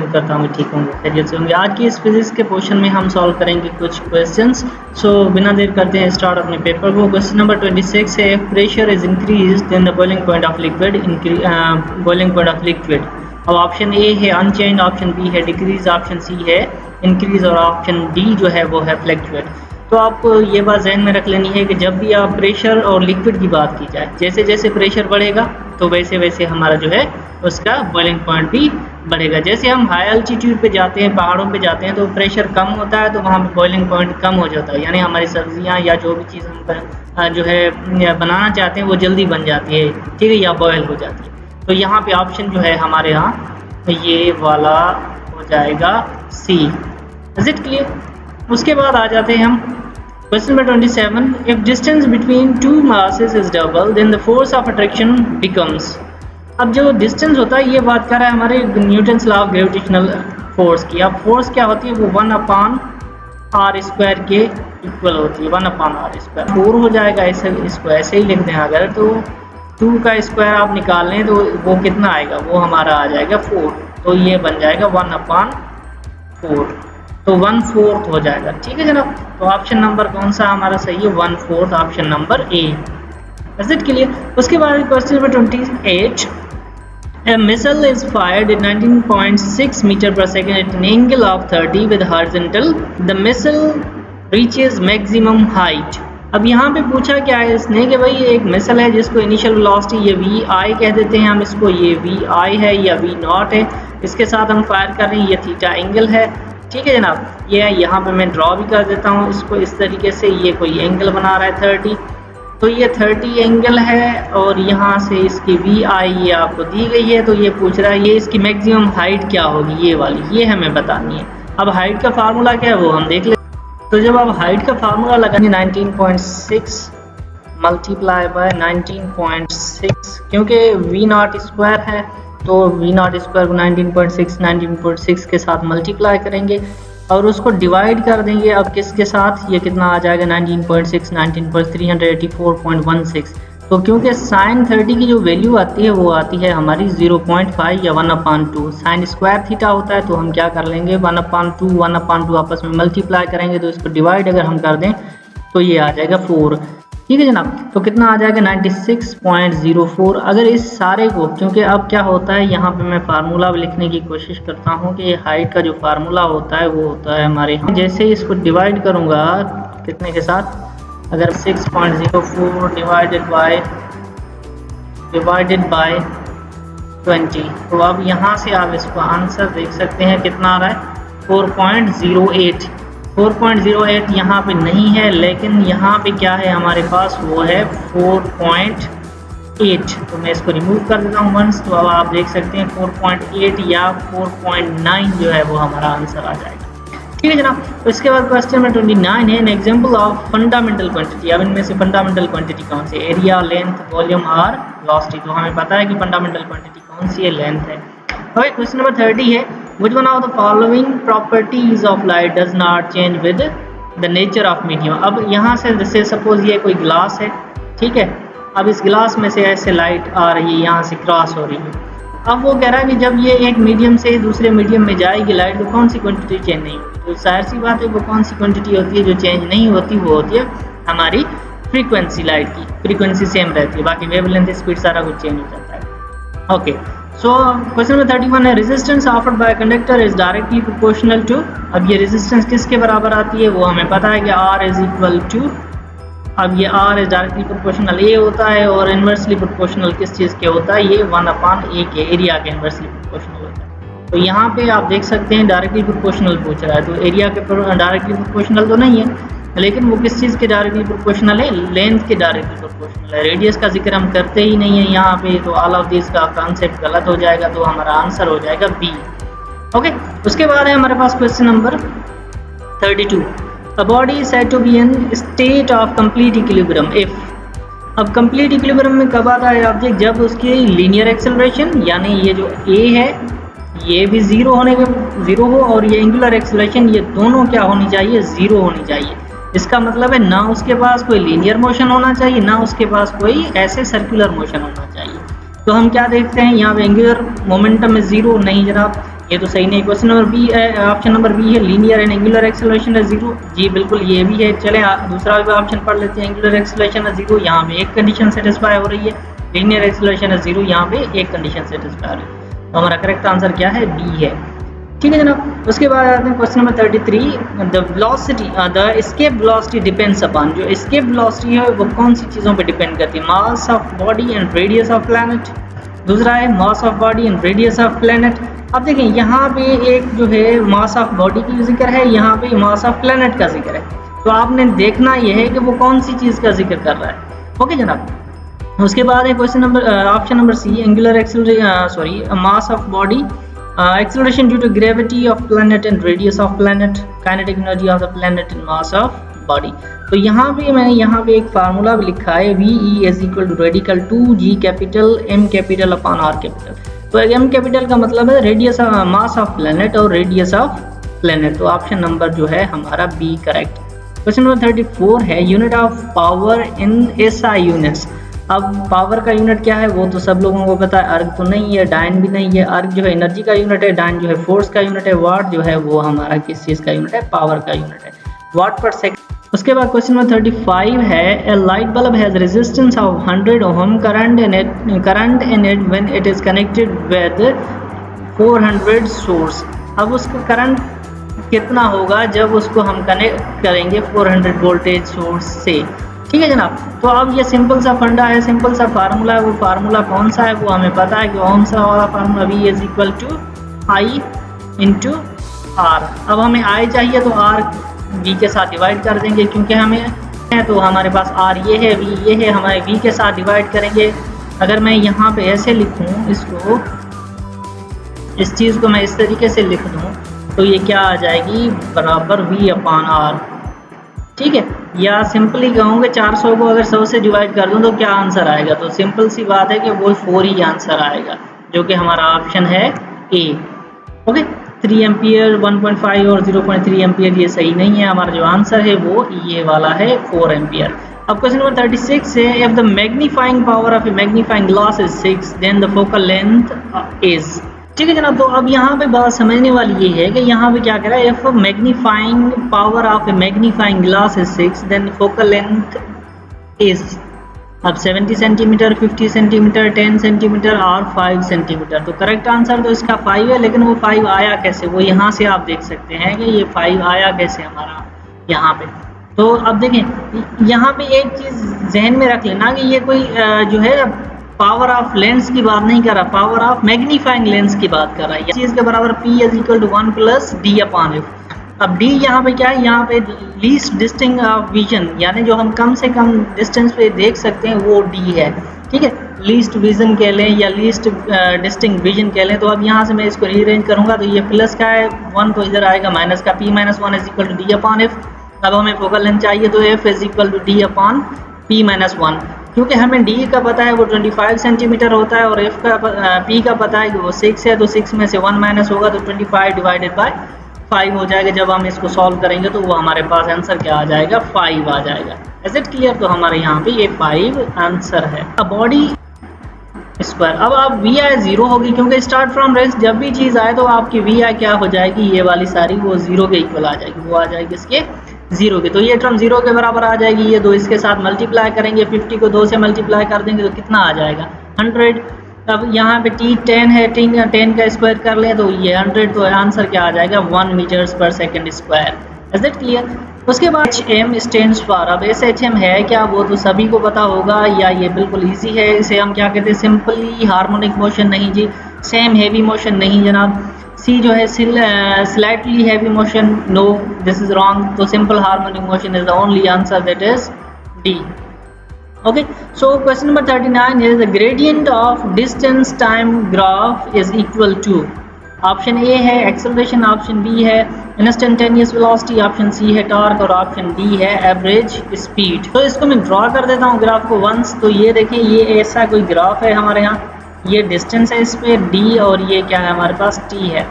उम्मीद करता हूँ ठीक होंगे, खैरियत से होंगे। आज की इस फिजिक्स के पोर्शन में हम सॉल्व करेंगे कुछ क्वेश्चंस। सो बिना देर करते हैं स्टार्ट अपने पेपर को। क्वेश्चन नंबर 26 है, pressure is increase then the boiling point of liquid, boiling point of liquid. अब ऑप्शन ए है अनचेंज, ऑप्शन बी है डिक्रीज, ऑप्शन सी है इंक्रीज और ऑप्शन डी जो है वो है फ्लक्चुएट। तो आपको ये बात जहन में रख लेनी है कि जब भी आप प्रेशर और लिक्विड की बात की जाए, जैसे जैसे प्रेशर बढ़ेगा तो वैसे वैसे हमारा जो है उसका बॉइलिंग पॉइंट भी बढ़ेगा। जैसे हम हाई अल्टीट्यूड पे जाते हैं, पहाड़ों पे जाते हैं, तो प्रेशर कम होता है तो वहाँ पे बॉइलिंग पॉइंट कम हो जाता है, यानी हमारी सब्जियाँ या जो भी चीज़ हम जो है बनाना चाहते हैं वो जल्दी बन जाती है, ठीक है, या बॉयल हो जाती है। तो यहाँ पे ऑप्शन जो है हमारे यहाँ ये वाला हो जाएगा सी। Is it clear? उसके बाद आ जाते हैं हम question number 27, if distance between two masses is double then the force of attraction becomes. अब जो डिस्टेंस होता है ये बात कर रहा है हमारे Newton's law of gravitational force की। अब फोर्स क्या होती है, वो 1/r² के इक्वल होती है, 1/r²। 4 हो जाएगा, ऐसे इसको ऐसे ही लिख दें। अगर तो 2 का स्क्वायर आप निकाल लें तो वो कितना आएगा, वो हमारा आ जाएगा 4, तो ये बन जाएगा 1/4, तो 1/4 हो जाएगा, ठीक है जनाब। तो ऑप्शन नंबर कौन सा हमारा सही है, 1/4, option number A. Is it clear? उसके बाद question number 28, a missile is fired at 19.6 meter per second at an angle of 30 with horizontal. The missile reaches maximum height. अब यहाँ पे पूछा क्या है इसने कि भाई एक मिसल है जिसको इनिशियल वेलोसिटी ये vi कह देते हैं हम इसको, ये vi है या v0 है, इसके साथ हम फायर कर रहे हैं, ये थीटा एंगल है, ठीक है जनाब। ये यहाँ पे मैं ड्रॉ भी कर देता हूँ इसको इस तरीके से, ये कोई एंगल बना रहा है 30, तो ये 30 एंगल है और यहाँ से इसकी vi ये आपको दी गई है। तो ये पूछ रहा है ये इसकी मैक्सिमम हाइट क्या होगी, ये वाली, ये हमें बतानी है। अब हाइट का फार्मूला क्या है वो हम देख लेते हैं। तो जब आप हाइट का फार्मूला लगाएंगे 19.6 मल्टीप्लाई बाय 19.6, क्योंकि v0² है तो v0² को 19.6 के साथ मल्टीप्लाई करेंगे और उसको डिवाइड कर देंगे। अब किसके साथ, ये कितना आ जाएगा 19.6, 384.16। तो क्योंकि साइन 30 की जो वैल्यू आती है वो आती है हमारी 0.5 या 1/2। साइन स्क्वायर थीटा होता है तो हम क्या कर लेंगे 1/2 आपस में मल्टीप्लाई करेंगे, तो इसको डिवाइड अगर हम कर दें तो ये आ जाएगा 4, ठीक है जनाब। तो कितना आ जाएगा 96.04। अगर इस सारे को, क्योंकि अब क्या होता है यहाँ पे मैं फार्मूला लिखने की कोशिश करता हूँ कि हाइट का जो फार्मूला होता है वो होता है हमारे यहाँ, जैसे इसको डिवाइड करूँगा कितने के साथ, अगर 6.04 डिवाइडेड बाय 20, तो अब यहाँ से आप इसको आंसर देख सकते हैं कितना आ रहा है 4.08। 4.08 यहाँ पे नहीं है, लेकिन यहाँ पे क्या है हमारे पास, वो है 4.8। तो मैं इसको रिमूव कर देता हूँ वंस, तो अब आप देख सकते हैं 4.8 या 4.9 जो है वो हमारा आंसर आ जाएगा, ठीक है जनाब। तो इसके बाद क्वेश्चन नंबर 29 है, an example of fundamental quantity. अब इनमें से फंडामेंटल क्वांटिटी कौन सी है, एरिया, लेंथ, वॉल्यूम और वेलोसिटी। तो हमें पता है कि फंडामेंटल क्वांटिटी कौन सी है, लेंथ है। ओके, क्वेश्चन नंबर 30 है, which one of the following properties of light does not change with the nature of medium. अब यहाँ से जैसे सपोज ये कोई ग्लास है, ठीक है, अब इस ग्लास में से ऐसे लाइट आ रही है, यहाँ से क्रॉस हो रही है। अब वो कह रहा है कि जब ये एक मीडियम से दूसरे मीडियम में जाएगी लाइट, तो कौन सी क्वांटिटी चेंज नहीं होती। तो जाहिर सी बात है वो कौन सी क्वांटिटी होती है जो चेंज नहीं होती, वो होती है हमारी फ्रीक्वेंसी। लाइट की फ्रीक्वेंसी सेम रहती है, बाकी वेवलेंथ, स्पीड सारा कुछ चेंज हो जाता है। ओके, सो क्वेश्चन नंबर 31 है, resistance offered by conductor is directly proportional to. अब ये रेजिस्टेंस किसके बराबर आती है, वो हमें पता है कि R इज इक्वल टू, अब ये R is directly proportional A होता है, और इन्वर्सली प्रोपोर्शनल किस चीज़ के होता है, ये 1/A के एरिया के इन्वर्सली प्रोपोर्शनल होता है। तो यहाँ पे आप देख सकते हैं डायरेक्टली प्रोपोर्शनल पूछ रहा है, तो एरिया के डायरेक्टली प्रोपोर्शनल तो नहीं है, लेकिन वो किस चीज़ के डायरेक्टली प्रोपोर्शनल है, लेंथ के डायरेक्टली प्रोपोर्शनल है। रेडियस का जिक्र हम करते ही नहीं है यहाँ पे, तो ऑल ऑफ दिस का कॉन्सेप्ट गलत हो जाएगा, तो हमारा आंसर हो जाएगा बी। ओके, उसके बाद है हमारे पास question number 32, A body is said to be in state of complete equilibrium if। अब complete equilibrium में कब आता है ऑब्जेक्ट, जब उसकी लीनियर एक्सेलरेशन, यानी ये जो A है ये भी जीरो हो और ये एंगुलर एक्सेलरेशन, ये दोनों क्या होनी चाहिए, जीरो होनी चाहिए। इसका मतलब है ना उसके पास कोई लीनियर मोशन होना चाहिए, ना उसके पास कोई ऐसे सर्कुलर मोशन होना चाहिए। तो हम क्या देखते हैं यहाँ पे एंगुलर मोमेंटम में जीरो नहीं जनाब, ये तो सही नहीं। क्वेश्चन नंबर बी है, ऑप्शन नंबर बी है लीनियर एंड एंगुलर एक्सेलरेशन है 0। जी बिल्कुल ये भी है। चलें दूसरा भी ऑप्शन पढ़ लेते हैं। एंगुलर एक्सेलरेशन है 0, यहाँ पे एक कंडीशन सेटिस्फाई हो रही है। लीनियर एक्सेलरेशन है 0, यहाँ पे एक कंडीशन सेटिस्फाई हो रही है। तो हमारा करेक्ट आंसर क्या है? बी है। ठीक है जनाब। उसके बाद आते हैं question number 33। The velocity the escape velocity depends upon, जो एस्केप वेलोसिटी है वो कौन सी चीज़ों पे डिपेंड करती है? मास of body and radius of planet. दूसरा है मास of body and radius of planet. अब देखें यहाँ पे एक जो है मास ऑफ बॉडी की जिक्र है, यहाँ पे मास ऑफ प्लैनेट का जिक्र है। तो आपने देखना यह है कि वो कौन सी चीज़ का जिक्र कर रहा है। ओके जनाब। उसके बाद है question number option number C, angular acceleration mass of body acceleration due to gravity of planet and radius of planet, kinetic energy of the planet and mass of body। तो यहाँ पे मैंने यहाँ पे एक फार्मूला भी लिखा है, VE is equal to radical 2G capital M capital upon R capital. तो M कैपिटल का मतलब है रेडियस मास ऑफ प्लेनेट और रेडियस ऑफ प्लेनेट। तो ऑप्शन नंबर जो है हमारा बी करेक्ट। क्वेश्चन नंबर 34 है unit of power in SI units. अब पावर का यूनिट क्या है वो तो सब लोगों को पता है, अर्ग तो नहीं है, डाइन भी नहीं है। अर्ग जो है एनर्जी का यूनिट है, डाइन जो है फोर्स का यूनिट है, वाट जो है वो हमारा किस चीज़ का यूनिट है? पावर का यूनिट है, वाट पर सेकंड। उसके बाद क्वेश्चन नंबर 35 है a light bulb has resistance of 100 ohm current in it when it is connected with 400 source. अब उसका करंट कितना होगा जब उसको हम कनेक्ट करेंगे 400 वोल्टेज सोर्स से? ठीक है जनाब। तो अब ये सिंपल सा फंडा है, सिंपल सा फार्मूला है। वो फार्मूला कौन सा है वो हमें पता है कि ओम सा वाला formula V is equal to I into R। अब हमें I चाहिए तो R V के साथ डिवाइड कर देंगे, क्योंकि हमें है तो हमारे पास R ये है, V ये है, हमारे V के साथ डिवाइड करेंगे। अगर मैं यहाँ पे ऐसे लिखूँ इसको, इस चीज़ को मैं इस तरीके से लिख दूँ तो ये क्या आ जाएगी? बराबर V अपॉन R। ठीक है। या सिंपली कहूँगे 400 को अगर 100 से डिवाइड कर दूँ तो क्या आंसर आएगा? तो सिंपल सी बात है कि वो 4 ही आंसर आएगा, जो कि हमारा ऑप्शन है ए। ओके। 3 एम्पियर, 1.5 और 0.3 एम्पियर ये सही नहीं है। हमारा जो आंसर है वो ये वाला है 4 एम्पियर। अब क्वेश्चन नंबर 36 है if the magnifying power of a magnifying glass is 6 then the focal length is. ठीक है जनाब। तो अब यहाँ पे बात समझने वाली ये है कि यहाँ पे क्या कह रहा है, if magnifying power of a magnifying glass is 6 then focal length is. अब 70 सेंटीमीटर, 50 सेंटीमीटर, 10 सेंटीमीटर और 5 सेंटीमीटर। तो करेक्ट आंसर तो इसका 5 है, लेकिन वो 5 आया कैसे वो यहाँ से आप देख सकते हैं कि ये 5 आया कैसे हमारा यहाँ पे। तो अब देखें यहाँ पे एक चीज़ जहन में रख लेना कि ये कोई जो है पावर ऑफ लेंस की बात नहीं कर रहा, पावर ऑफ मैग्नीफाइंग लेंस की बात कर रहा है। चीज़ के बराबर P is equal to 1 plus D upon F। अब D यहाँ पे क्या है? यहाँ पे लीस्ट डिस्टिंग ऑफ विजन, यानी जो हम कम से कम डिस्टेंस पे देख सकते हैं वो D है। ठीक है। लीस्ट विजन कह लें या लीस्ट डिस्टिंग विजन कह लें। तो अब यहाँ से मैं इसको रीअरेंज करूँगा तो ये प्लस का है, 1 तो इधर आएगा माइनस का, P minus 1 is equal to D upon F। अब हमें फोकल लेंथ चाहिए तो F is equal to D upon P minus 1। क्योंकि हमें D का पता है वो 25 सेंटीमीटर होता है और F का P का पता है कि वो 6 है, तो 6 में से 1 माइनस होगा तो 25 डिवाइडेड बाय 5 हो जाएगा। जब हम इसको सॉल्व करेंगे तो वो हमारे पास आंसर क्या आ जाएगा? 5 आ जाएगा। Is it clear? तो हमारे यहाँ पे ये 5 आंसर है। अब बॉडी स्क्वायर, अब आप VI 0 होगी क्योंकि स्टार्ट फ्रॉम रेस्ट जब भी चीज़ आए तो आपकी VI क्या हो जाएगी? ये वाली सारी वो 0 के इक्वल आ जाएगी, वो आ जाएगी इसके 0 के। तो ये टर्म 0 के बराबर आ जाएगी। ये 2 इसके साथ मल्टीप्लाई करेंगे, 50 को 2 से मल्टीप्लाई कर देंगे तो कितना आ जाएगा? 100। अब यहाँ पे T 10 है, 10 का स्क्वायर कर लें तो ये 100, तो आंसर क्या आ जाएगा? 1 मीटर्स पर second square. Is it clear? उसके बाद HM स्टैंड्स फॉर, अब SHM है क्या वो तो सभी को पता होगा या ये बिल्कुल ईजी है। इसे हम क्या कहते हैं? सिंपली हार्मोनिक मोशन नहीं जी, सेम हेवी मोशन नहीं जनाब। C जो है slightly heavy motion, no this is wrong. तो simple harmonic motion is the only answer, that is D। Okay. So question number 39 is the gradient of distance time graph is equal to. Option A है acceleration, option B है instantaneous velocity, option C है torque और option D है average speed. तो इसको मैं draw कर देता हूँ ग्राफ को वंस। तो ये देखें, ये ऐसा कोई ग्राफ है हमारे यहाँ, ये डिस्टेंस है इस पे D और ये क्या है हमारे पास T है।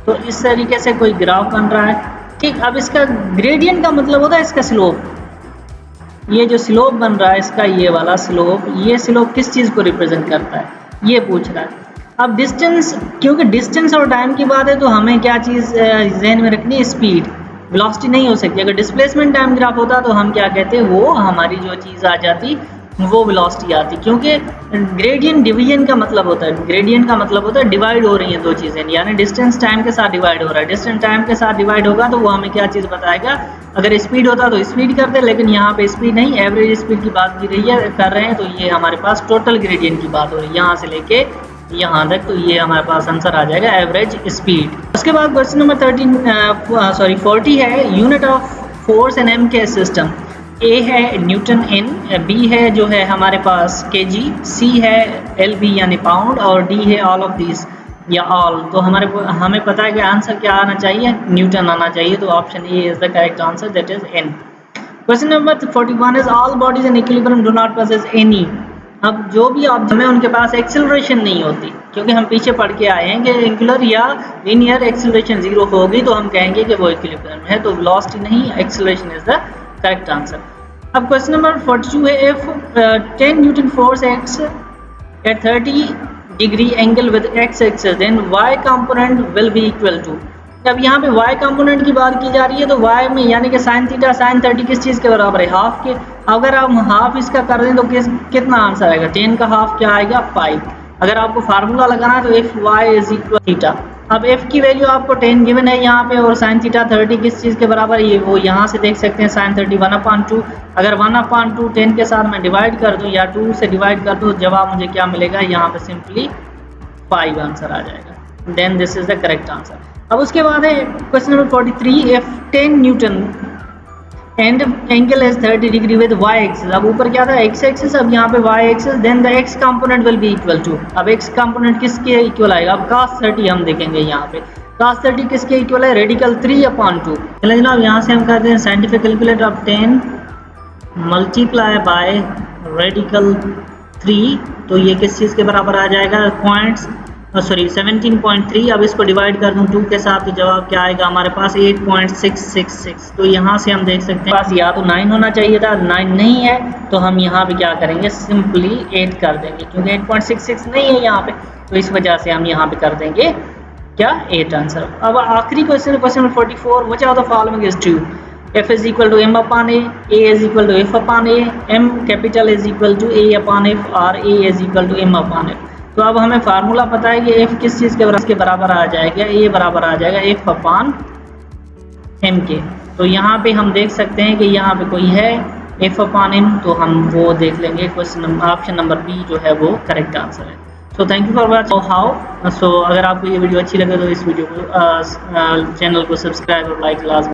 तो इस तरीके से कोई ग्राफ बन रहा है। ठीक। अब इसका ग्रेडियंट का मतलब होता है इसका स्लोप। ये जो स्लोप बन रहा है इसका, ये वाला स्लोप, ये स्लोप किस चीज़ को रिप्रेजेंट करता है ये पूछ रहा है। अब डिस्टेंस, क्योंकि डिस्टेंस और टाइम की बात है तो हमें क्या चीज़ जहन में रखनी है, स्पीड, वेलोसिटी नहीं हो सकती। अगर डिस्प्लेसमेंट टाइम ग्राफ होता तो हम क्या कहते, वो हमारी जो चीज़ आ जाती वो वेलोसिटी आती, क्योंकि ग्रेडियंट डिवीजन का मतलब होता है, ग्रेडियंट का मतलब होता है डिवाइड हो रही हैं दो चीज़ें, यानी डिस्टेंस टाइम के साथ डिवाइड हो रहा है, डिस्टेंस टाइम के साथ डिवाइड होगा तो वो हमें क्या चीज़ बताएगा। अगर स्पीड होता तो स्पीड करते, लेकिन यहाँ पे स्पीड नहीं, एवरेज स्पीड की बात की रही है कर रहे हैं, तो ये हमारे पास टोटल ग्रेडियंट की बात हो रही है यहाँ से लेके यहाँ तक, तो ये हमारे पास आंसर आ जाएगा एवरेज स्पीड। उसके बाद क्वेश्चन नंबर 40 है, unit of force N M के सिस्टम। ए है न्यूटन इन, बी है जो है हमारे पास केजी, सी है एल बी यानी पाउंड, और डी है ऑल ऑफ दिस या ऑल। तो हमें पता है कि आंसर क्या आना चाहिए, न्यूटन आना चाहिए, तो option A is the correct answer, that is N. Question number 41 is all bodies in equilibrium do not possess any. अब जो भी ऑब्जेक्ट में उनके पास एक्सेलरेशन नहीं होती, क्योंकि हम पीछे पढ़ के आए हैं कि एंगुलर या लिनियर एक्सेलरेशन जीरो होगी तो हम कहेंगे कि वो इक्विलिब्रियम है, तो वेलोसिटी नहीं, acceleration is the correct answer. अब क्वेश्चन नंबर 42 है, if 10 newton force acts at 30 degree angle with X axis then Y component will be equal to. अब यहाँ पे y कंपोनेंट की बात की जा रही है तो y में यानी कि साइन थीटा साइन 30 किस चीज़ के बराबर है, हाफ के। अगर हम हाफ इसका कर दें तो कितना आंसर आएगा, 10 का हाफ क्या आएगा 5। अगर आपको फार्मूला लगाना है तो F Y is equal theta. अब f की वैल्यू आपको 10 गिवन है यहाँ पे, और साइन थीटा 30 किस चीज़ के बराबर है, ये वो यहाँ से देख सकते हैं साइन 30 1/2। अगर 1/2 10 के साथ मैं डिवाइड कर दूँ या 2 से डिवाइड कर दूँ, जवाब मुझे क्या मिलेगा, यहाँ पे सिंपली 5 आंसर आ जाएगा। Then this is the correct answer. अब उसके बाद है question number 43, if 10 newton and angle is 30 degree with y axis. अब ऊपर क्या था x एक्सिस, अब यहाँ पे y axis, then the x component will be equal to. अब x कंपोनेंट किसके इक्वल आएगा, अब cos 30 हम देखेंगे यहाँ पे, cos 30 किसके इक्वल है, रेडिकल 3/2। चलिए जनाब यहाँ से हम करते हैं scientific calculator of 10 multiply by radical 3, तो ये किस चीज़ के बराबर आ जाएगा, 17.3। अब इसको डिवाइड कर दूं 2 के साथ तो जवाब क्या आएगा हमारे पास 8.666। तो यहाँ से हम देख सकते हैं पास या तो 9 होना चाहिए था, 9 नहीं है, तो हम यहाँ पे क्या करेंगे, सिंपली 8 कर देंगे, क्योंकि 8.66 नहीं है यहाँ पे, तो इस वजह से हम यहाँ पे कर देंगे क्या 8 आंसर। अब आखिरी question number 44, which of the following is true, f is equal to m/a, a is equal to f/a, m capital is equal to a/f, और a is equal to m/f। तो अब हमें फार्मूला पता है कि f किस चीज़ के बराबर आ जाएगा, a बराबर आ जाएगा f/m के। तो यहाँ पे हम देख सकते हैं कि यहाँ पे कोई है f/m, तो हम वो देख लेंगे, क्वेश्चन ऑप्शन नंबर बी जो है वो करेक्ट आंसर है। So thank you for watching how. सो अगर आपको ये वीडियो अच्छी लगे तो इस वीडियो को चैनल को सब्सक्राइब और लाइक लाजमी